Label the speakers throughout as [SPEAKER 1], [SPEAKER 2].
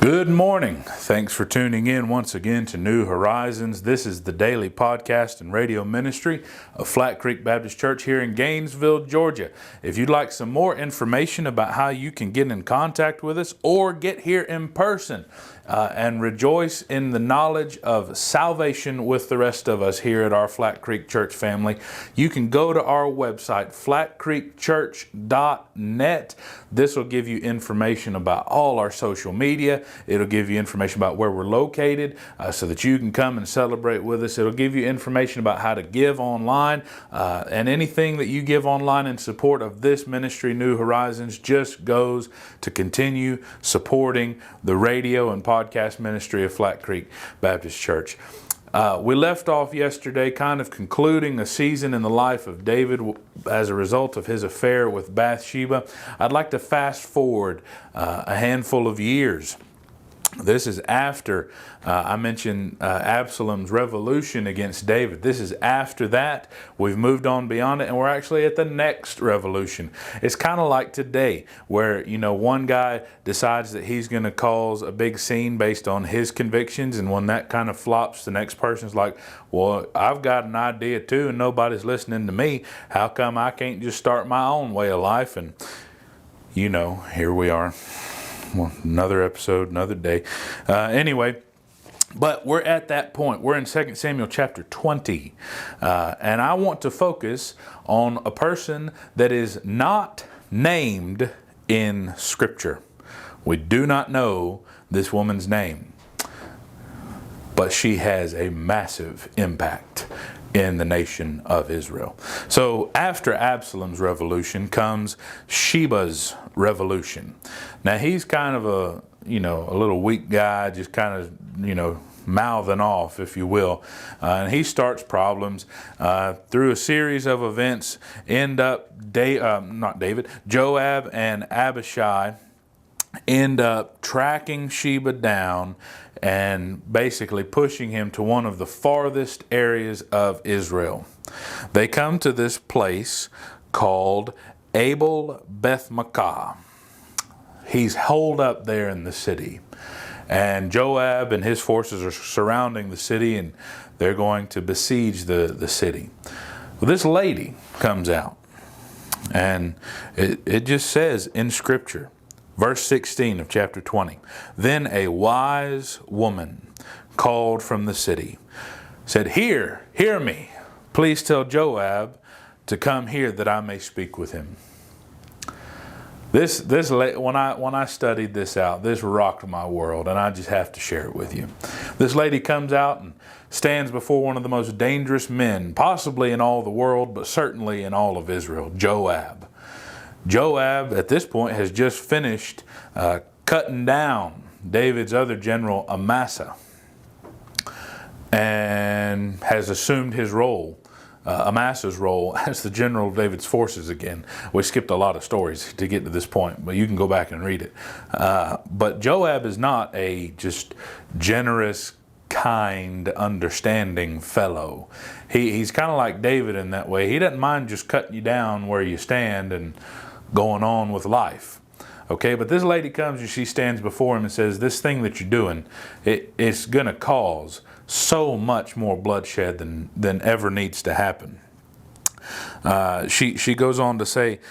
[SPEAKER 1] Good morning. Thanks for tuning in once again to New Horizons. This is the daily podcast and radio ministry of Flat Creek Baptist Church here in Gainesville, Georgia. If you'd like some more information about how you can get in contact with us or get here in person and rejoice in the knowledge of salvation with the rest of us here at our Flat Creek Church family, you can go to our website, flatcreekchurch.net. This will give you information about all our social media. It'll give you information about where we're located so that you can come and celebrate with us. It'll give you information about how to give online and anything that you give online in support of this ministry, New Horizons, just goes to continue supporting the radio and podcast ministry of Flat Creek Baptist Church. We left off yesterday kind of concluding a season in the life of David as a result of his affair with Bathsheba. I'd like to fast forward a handful of years. This is after I mentioned Absalom's revolution against David. This is after that. We've moved on beyond it, and we're actually at the next revolution. It's kind of like today, where one guy decides that he's going to cause a big scene based on his convictions, and when that kind of flops, the next person's like, well, I've got an idea too, and nobody's listening to me. How come I can't just start my own way of life? And here we are. Well, another episode, another day. Anyway, but we're at that point. We're in 2 Samuel chapter 20. And I want to focus on a person that is not named in Scripture. We do not know this woman's name, but she has a massive impact in the nation of Israel. So after Absalom's revolution comes Sheba's revolution. Now he's kind of a little weak guy, just kind of mouthing off, if you will, and he starts problems through a series of events. Joab and Abishai end up tracking Sheba down and basically pushing him to one of the farthest areas of Israel. They come to this place called Abel Beth-Maachah. He's holed up there in the city, and Joab and his forces are surrounding the city, and they're going to besiege the city. Well, this lady comes out, and it just says in Scripture, verse 16 of chapter 20, then a wise woman called from the city, said, hear me. Please tell Joab to come here that I may speak with him. This when I studied this out, this rocked my world, and I just have to share it with you. This lady comes out and stands before one of the most dangerous men, possibly in all the world, but certainly in all of Israel, Joab. Joab, at this point, has just finished cutting down David's other general, Amasa, and has assumed his role, Amasa's role, as the general of David's forces again. We skipped a lot of stories to get to this point, but you can go back and read it. But Joab is not a just generous, kind, understanding fellow. He's kind of like David in that way. He doesn't mind just cutting you down where you stand and going on with life. Okay, but this lady comes and she stands before him and says, this thing that you're doing, it's going to cause so much more bloodshed than ever needs to happen. She goes on to say,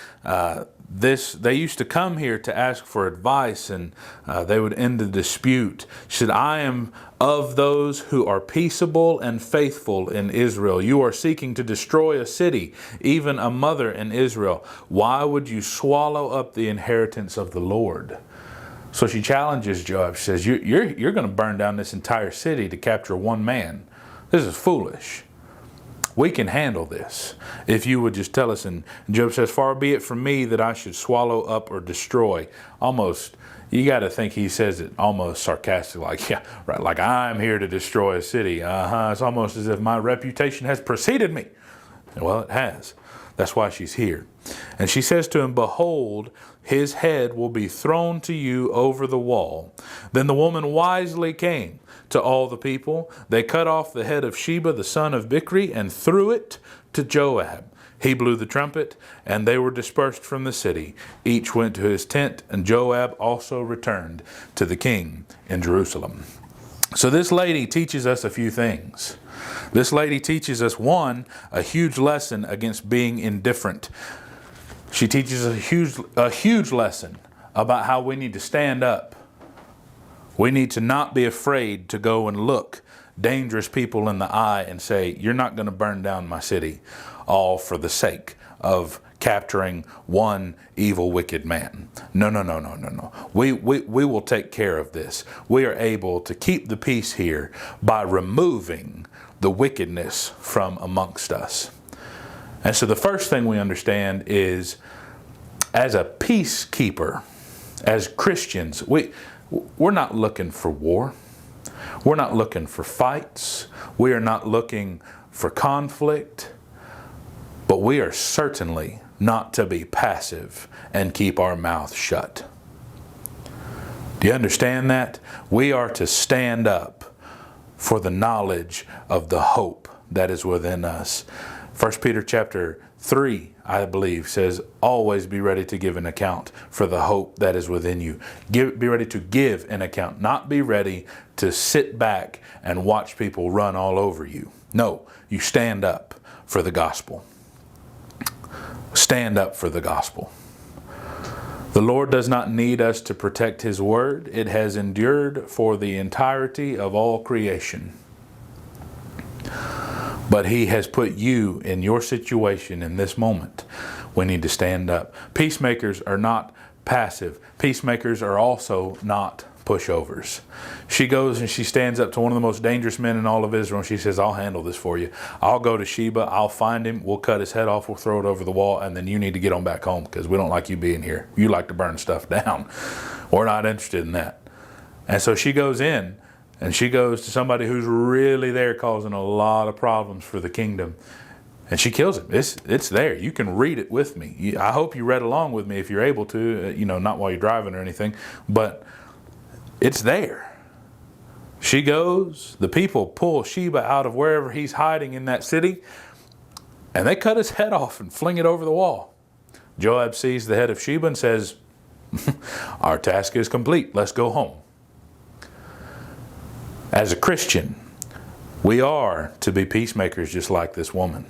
[SPEAKER 1] they used to come here to ask for advice, and they would end the dispute. She said, I am of those who are peaceable and faithful in Israel. You are seeking to destroy a city, even a mother in Israel. Why would you swallow up the inheritance of the Lord? So she challenges Joab. She says, you're going to burn down this entire city to capture one man. This is foolish. We can handle this if you would just tell us. And Job says, far be it from me that I should swallow up or destroy. Almost, you got to think he says it almost sarcastic, like, yeah, right, like I'm here to destroy a city. It's almost as if my reputation has preceded me. Well, it has. That's why she's here. And she says to him, behold, his head will be thrown to you over the wall. Then the woman wisely came to all the people. They cut off the head of Sheba, the son of Bichri, and threw it to Joab. He blew the trumpet, and they were dispersed from the city. Each went to his tent, and Joab also returned to the king in Jerusalem. So this lady teaches us a few things. This lady teaches us, one, a huge lesson against being indifferent. She teaches a huge lesson about how we need to stand up. We need to not be afraid to go and look dangerous people in the eye and say, you're not going to burn down my city, all for the sake of capturing one evil, wicked man. No. We will take care of this. We are able to keep the peace here by removing the wickedness from amongst us. And so the first thing we understand is, as a peacekeeper, as Christians, we're not looking for war. We're not looking for fights. We are not looking for conflict. But we are certainly not to be passive and keep our mouth shut. Do you understand that? We are to stand up for the knowledge of the hope that is within us. 1 Peter chapter 3, I believe, says, always be ready to give an account for the hope that is within you. Be ready to give an account, not be ready to sit back and watch people run all over you. No, you stand up for the gospel. Stand up for the gospel. The Lord does not need us to protect His word. It has endured for the entirety of all creation. But He has put you in your situation in this moment. We need to stand up. Peacemakers are not passive. Peacemakers are also not pushovers. She goes and she stands up to one of the most dangerous men in all of Israel, and she says, I'll handle this for you. I'll go to Sheba, I'll find him, we'll cut his head off, we'll throw it over the wall, and then you need to get on back home because we don't like you being here. You like to burn stuff down. We're not interested in that. And so she goes in, and she goes to somebody who's really there causing a lot of problems for the kingdom. And she kills him. It's there. You can read it with me. I hope you read along with me if you're able to, not while you're driving or anything, but it's there. She goes, the people pull Sheba out of wherever he's hiding in that city, and they cut his head off and fling it over the wall. Joab sees the head of Sheba and says, our task is complete. Let's go home. As a Christian, we are to be peacemakers just like this woman.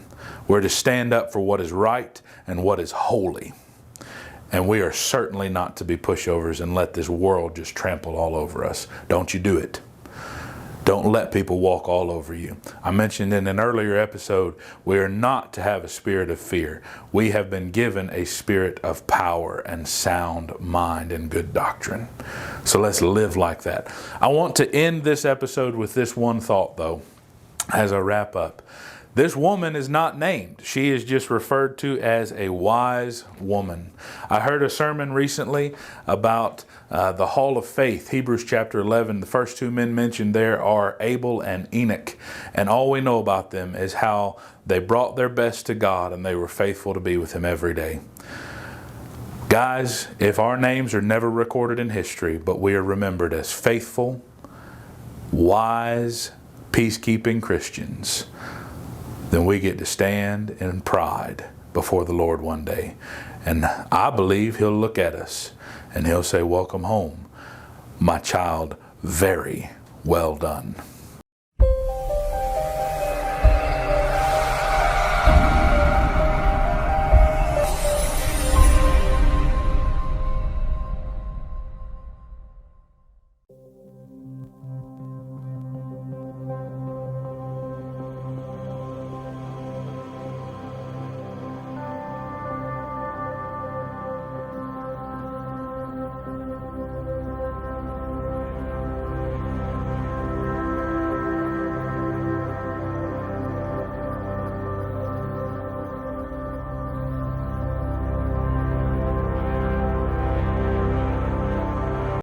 [SPEAKER 1] We're to stand up for what is right and what is holy. And we are certainly not to be pushovers and let this world just trample all over us. Don't you do it. Don't let people walk all over you. I mentioned in an earlier episode, we are not to have a spirit of fear. We have been given a spirit of power and sound mind and good doctrine. So let's live like that. I want to end this episode with this one thought, though, as I wrap up. This woman is not named. She is just referred to as a wise woman. I heard a sermon recently about the Hall of Faith, Hebrews chapter 11. The first two men mentioned there are Abel and Enoch. And all we know about them is how they brought their best to God and they were faithful to be with Him every day. Guys, if our names are never recorded in history, but we are remembered as faithful, wise, peacekeeping Christians, then we get to stand in pride before the Lord one day. And I believe He'll look at us and He'll say, welcome home, my child, very well done.